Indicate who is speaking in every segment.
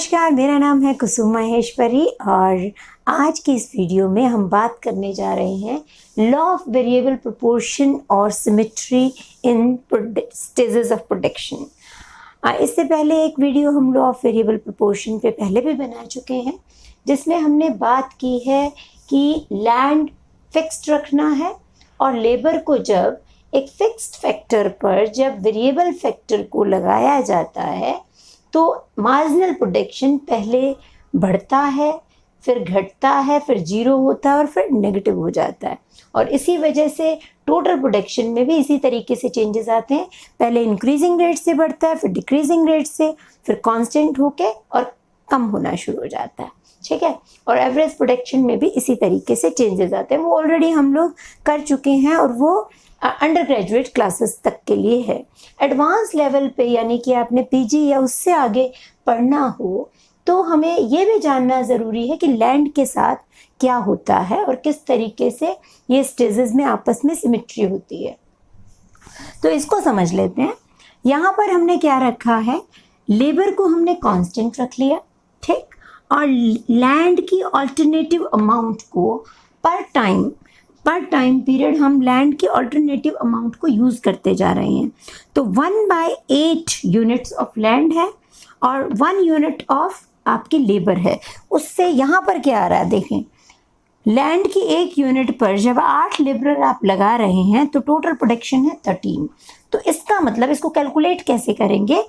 Speaker 1: नमस्कार, मेरा नाम है कुसुम महेश्वरी और आज की इस वीडियो में हम बात करने जा रहे हैं लॉ ऑफ वेरिएबल प्रोपोर्शन और symmetry in stages of production. इससे पहले एक वीडियो हम लॉ ऑफ वेरिएबल प्रोपोर्शन पे पहले भी बना चुके हैं, जिसमें हमने बात की है कि लैंड फिक्स्ड रखना है और लेबर को जब एक फिक्स्ड फैक्टर पर जब वेरिएबल फैक्टर को लगाया जाता है तो मार्जिनल प्रोडक्शन पहले बढ़ता है, फिर घटता है, फिर जीरो होता है और फिर नेगेटिव हो जाता है। और इसी वजह से टोटल प्रोडक्शन में भी इसी तरीके से चेंजेस आते हैं। पहले इंक्रीजिंग रेट से बढ़ता है, फिर डिक्रीजिंग रेट से, फिर कांस्टेंट होके और कम होना शुरू हो जाता है। ठीक है। और एवरेज प्रोडक्शन में भी इसी तरीके से चेंजेस आते हैं। वो ऑलरेडी हम लोग कर चुके हैं और वो अंडर ग्रेजुएट क्लासेस तक के लिए है। एडवांस लेवल पे यानी कि आपने पीजी या उससे आगे पढ़ना हो तो हमें ये भी जानना ज़रूरी है कि लैंड के साथ क्या होता है और किस तरीके से ये स्टेजेस में आपस में सिमेट्री होती है। तो इसको समझ लेते हैं। यहाँ पर हमने क्या रखा है, लेबर को हमने कांस्टेंट रख लिया, ठीक, और लैंड की अल्टरनेटिव अमाउंट को पर टाइम पीरियड हम लैंड की अल्टरनेटिव अमाउंट को यूज़ करते जा रहे हैं। तो 1/8 यूनिट्स ऑफ लैंड है और 1 यूनिट ऑफ आपकी लेबर है। उससे यहाँ पर क्या आ रहा है, देखें, लैंड की 1 यूनिट पर जब 8 लेबर आप लगा रहे हैं तो टोटल प्रोडक्शन है 13। तो इसका मतलब इसको कैलकुलेट कैसे करेंगे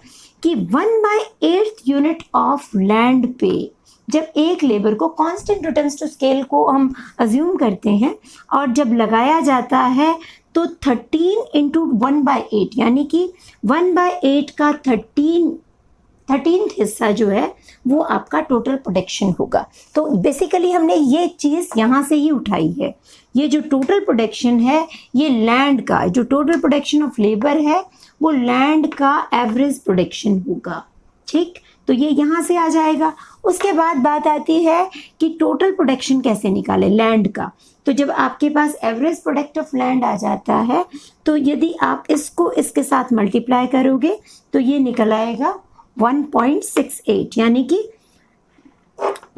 Speaker 1: कि 1/8 यूनिट ऑफ लैंड पे जब एक लेबर को कांस्टेंट रिटर्न्स टू स्केल को हम अज्यूम करते हैं और जब लगाया जाता है तो 13 इंटू 1/8 यानी कि 1/8 का 13th हिस्सा जो है वो आपका टोटल प्रोडक्शन होगा। तो बेसिकली हमने ये चीज़ यहाँ से ही उठाई है। ये जो टोटल प्रोडक्शन है ये लैंड का, जो टोटल प्रोडक्शन ऑफ लेबर है वो लैंड का एवरेज प्रोडक्शन होगा। ठीक, तो ये यहाँ से आ जाएगा। उसके बाद बात आती है कि टोटल प्रोडक्शन कैसे निकालें लैंड का। तो जब आपके पास एवरेज प्रोडक्ट ऑफ लैंड आ जाता है तो यदि आप इसको इसके साथ मल्टीप्लाई करोगे तो ये निकल आएगा 1.68, यानी कि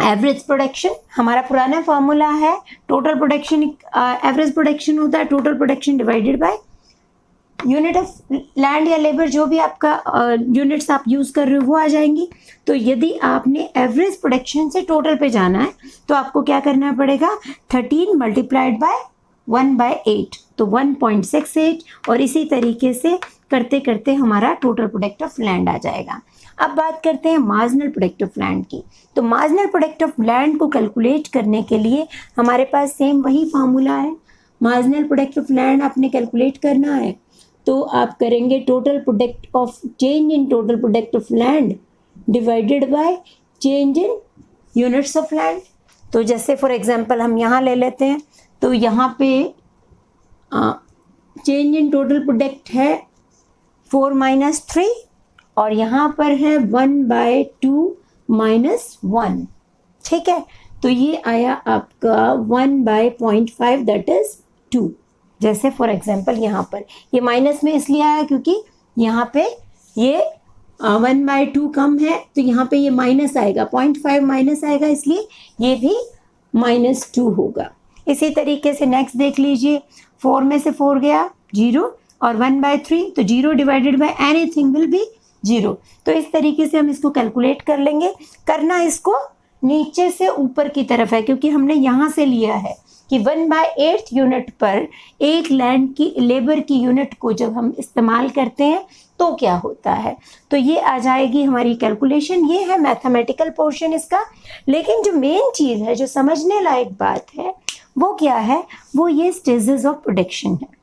Speaker 1: एवरेज प्रोडक्शन हमारा पुराना फॉर्मूला है। टोटल प्रोडक्शन एवरेज प्रोडक्शन होता है total production divided by unit of land या लेबर, जो भी आपका यूनिट्स आप यूज़ कर रहे हो वो आ जाएंगी। तो यदि आपने एवरेज प्रोडक्शन से टोटल पे जाना है तो आपको क्या करना पड़ेगा, 13 मल्टीप्लाइड बाय 1/8 तो 1.68, और इसी तरीके से करते करते हमारा टोटल प्रोडक्ट ऑफ लैंड आ जाएगा। अब बात करते हैं मार्जिनल प्रोडक्ट ऑफ लैंड की। तो मार्जिनल प्रोडक्ट ऑफ लैंड को कैलकुलेट करने के लिए हमारे पास सेम वही फार्मूला है। मार्जिनल प्रोडक्ट ऑफ लैंड आपने कैलकुलेट करना है तो आप करेंगे total product of change in total product of land divided by change in units of land. तो जैसे फॉर एग्जांपल हम यहाँ ले लेते हैं तो यहाँ पे चेंज इन टोटल प्रोडक्ट है 4 - 3 और यहाँ पर है 1/2 - 1। ठीक है, तो ये आया आपका 1/0.5 दैट इज 2। जैसे फॉर एग्जांपल यहाँ पर ये माइनस में इसलिए आया क्योंकि यहाँ पे ये 1/2 कम है तो यहाँ पे ये माइनस आएगा, 0.5 माइनस आएगा, इसलिए ये भी -2 होगा। इसी तरीके से नेक्स्ट देख लीजिए, 4 में से 4 गया 0 और 1/3 तो 0 divided by anything will be 0। तो इस तरीके से हम इसको कैलकुलेट कर लेंगे। करना इसको नीचे से ऊपर की तरफ है क्योंकि हमने यहाँ से लिया है कि 1/8 यूनिट पर एक लैंड की लेबर की यूनिट को जब हम इस्तेमाल करते हैं तो क्या होता है। तो ये आ जाएगी हमारी कैलकुलेशन। ये है मैथमेटिकल पोर्शन इसका। लेकिन जो मेन चीज़ है, जो समझने लायक बात है, वो क्या है, वो ये स्टेजेस ऑफ प्रोडक्शन है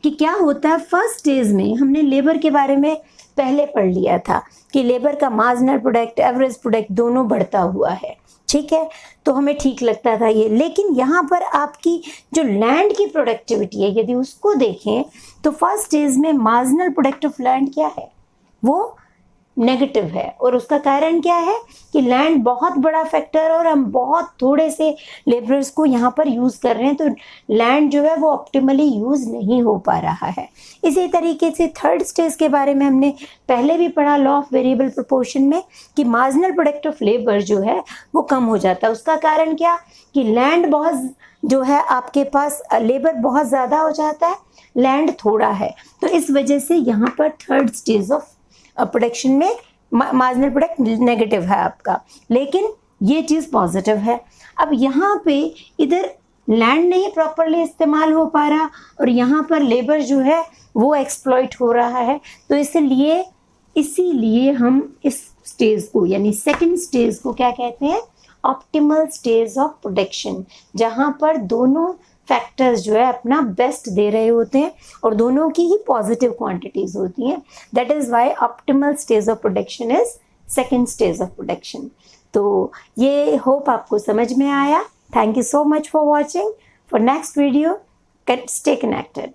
Speaker 1: कि क्या होता है। फर्स्ट स्टेज में हमने लेबर के बारे में पहले पढ़ लिया था कि लेबर का मार्जिनल प्रोडक्ट एवरेज प्रोडक्ट दोनों बढ़ता हुआ है। ठीक है, तो हमें ठीक लगता था ये। लेकिन यहाँ पर आपकी जो लैंड की प्रोडक्टिविटी है यदि उसको देखें तो फर्स्ट स्टेज में मार्जिनल प्रोडक्ट ऑफ लैंड क्या है, वो नेगेटिव है। और उसका कारण क्या है कि लैंड बहुत बड़ा फैक्टर और हम बहुत थोड़े से लेबरर्स को यहाँ पर यूज़ कर रहे हैं, तो लैंड जो है वो ऑप्टिमली यूज़ नहीं हो पा रहा है। इसी तरीके से थर्ड स्टेज के बारे में हमने पहले भी पढ़ा लॉ ऑफ वेरिएबल प्रोपोर्शन में कि मार्जिनल प्रोडक्ट ऑफ लेबर जो है वो कम हो जाता है। उसका कारण क्या कि लैंड बहुत जो है आपके पास लेबर बहुत ज़्यादा हो जाता है, लैंड थोड़ा है, तो इस वजह से यहाँ पर थर्ड स्टेज ऑफ प्रोडक्शन में मार्जिनल प्रोडक्ट नेगेटिव है आपका, लेकिन ये चीज़ पॉजिटिव है। अब यहाँ पे इधर लैंड नहीं प्रॉपरली इस्तेमाल हो पा रहा और यहाँ पर लेबर जो है वो एक्सप्लॉइट हो रहा है, तो इसीलिए हम इस स्टेज को यानी सेकंड स्टेज को क्या कहते हैं, ऑप्टिमल स्टेज ऑफ प्रोडक्शन, जहाँ पर दोनों फैक्टर्स जो है अपना बेस्ट दे रहे होते हैं और दोनों की ही पॉजिटिव क्वांटिटीज होती हैं। That is why optimal stage of production is second stage of production. तो ये होप आपको समझ में आया। Thank you so much for watching. For next video stay connected.